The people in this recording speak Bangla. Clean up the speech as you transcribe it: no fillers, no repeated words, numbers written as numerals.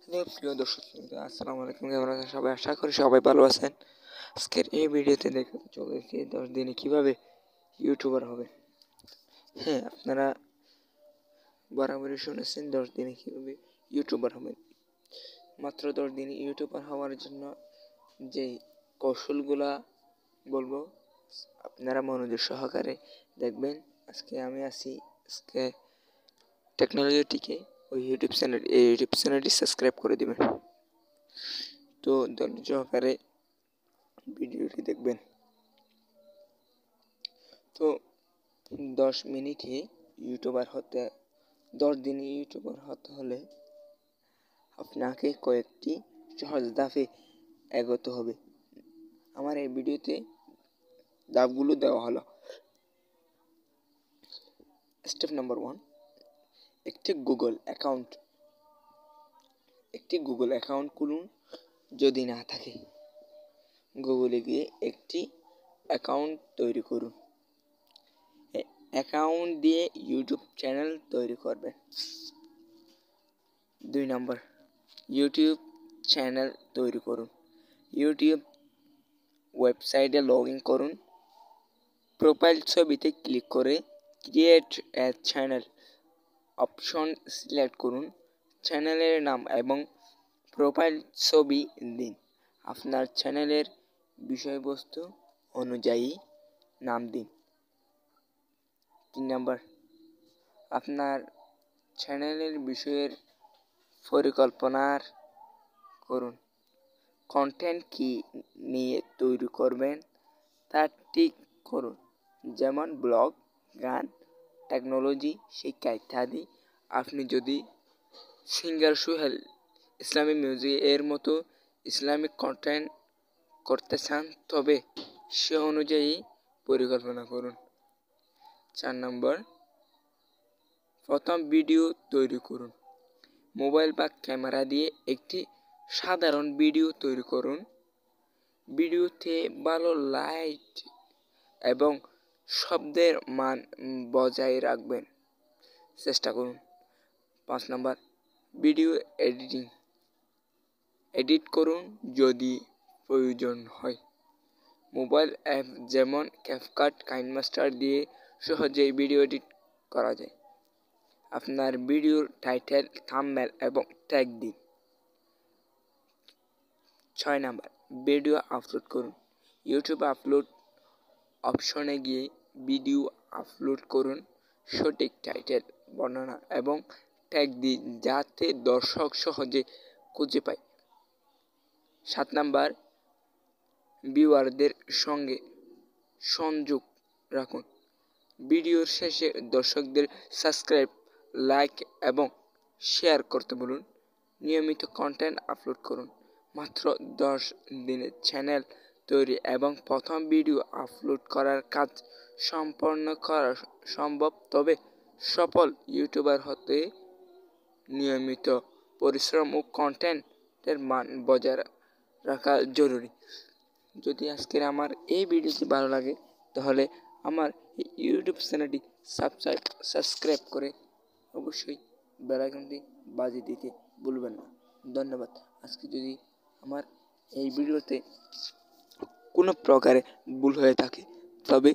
হ্যালো প্রিয় দর্শক শ্রোতা, আসসালামু আলাইকুম। কেমন আছেন সবাই? আশা করি সবাই ভালো আছেন। আজকের এই ভিডিওতে দেখাতে চলেছি 10 দিনে কিভাবে ইউটিউবার হবে। হ্যাঁ, আপনারা বরাবরই শুনেছেন 10 দিনে কিভাবে ইউটিউবার হবেন। মাত্র 10 দিনে ইউটিউবার হওয়ার জন্য যে কৌশলগুলা বলবো, আপনারা মনোযোগ সহকারে দেখবেন। আজকে টেকনোলজিটিকে ওই ইউটিউব চ্যানেলটি সাবস্ক্রাইব করে দিবেন। তো ধৈর্য সহকারে ভিডিওটি দেখবেন। তো 10 মিনিটে ইউটিউবার হতে 10 দিনে ইউটিউবার হতে হলে আপনাকে কয়েকটি সহজ ধাপে এগোতে হবে। আমার এই ভিডিওতে ধাপগুলো দেওয়া হলো। স্টেপ নাম্বার 1, একটি গুগল অ্যাকাউন্ট খুলুন। যদি না থাকে, গুগলে গিয়ে একটি অ্যাকাউন্ট তৈরি করুন। অ্যাকাউন্ট দিয়ে ইউটিউব চ্যানেল তৈরি করবেন। 2 নম্বর, ইউটিউব চ্যানেল তৈরি করুন। ইউটিউব ওয়েবসাইটে লগ ইন করুন। প্রোফাইল ছবিতে ক্লিক করে create a channel option select করুন। চ্যানেলের নাম এবং প্রোফাইল ছবি দিন। আপনার চ্যানেলের বিষয়বস্তু অনুযায়ী নাম দিন। 3 নম্বর, আপনার চ্যানেলের বিষয়ের পরিকল্পনা করুন। কন্টেন্ট কি নিয়ে তৈরি করবেন তা ঠিক করুন, যেমন ব্লগ, গান, টেকনোলজি, শিক্ষা ইত্যাদি। আপনি যদি সিঙ্গার সোহেল ইসলামী মিউজিক এর মতো ইসলামিক কন্টেন্ট করতে চান, তবে সে অনুযায়ী পরিকল্পনা করুন। 4 নম্বর, প্রথম ভিডিও তৈরি করুন। মোবাইল বা ক্যামেরা দিয়ে একটি সাধারণ ভিডিও তৈরি করুন। ভিডিওতে ভালো লাইট এবং শব্দের মান বজায় রাখবেন চেষ্টা করুন। 5 নম্বর, ভিডিও এডিট করুন যদি প্রয়োজন হয়। মোবাইল অ্যাপ যেমন ক্যাপকাট, কাইনমাস্টার দিয়ে সহজেই ভিডিও এডিট করা যায়। আপনার ভিডিওর টাইটেল, থাম্বনেল এবং ট্যাগ দিন। 6 নম্বর, ভিডিও আপলোড করুন। ইউটিউব আপলোড অপশনে গিয়ে ভিডিও আপলোড করুন। সঠিক টাইটেল, বর্ণনা এবং ট্যাগ দিন যাতে দর্শক সহজে খুঁজে পায়। 7 নম্বর, ভিউয়ারদের সঙ্গে সংযোগ রাখুন। ভিডিওর শেষে দর্শকদের সাবস্ক্রাইব, লাইক এবং শেয়ার করতে বলুন। নিয়মিত কন্টেন্ট আপলোড করুন। মাত্র 10 দিনে চ্যানেল তৈরি এবং প্রথম ভিডিও আপলোড করার কাজ সম্পন্ন করা সম্ভব। তবে সফল ইউটিউবার হতে নিয়মিত পরিশ্রম ও কন্টেন্টের মান বজায় রাখা জরুরি। যদি আজকের আমার এই ভিডিওটি ভালো লাগে, তাহলে আমার ইউটিউব চ্যানেলটি সাবস্ক্রাইব করে অবশ্যই বেল আইকনটি বাজিয়ে দিতে ভুলবেন না। ধন্যবাদ। আজকে যদি আমার এই ভিডিওতে কোনো প্রকারে ভুল হয়ে থাকে, তবে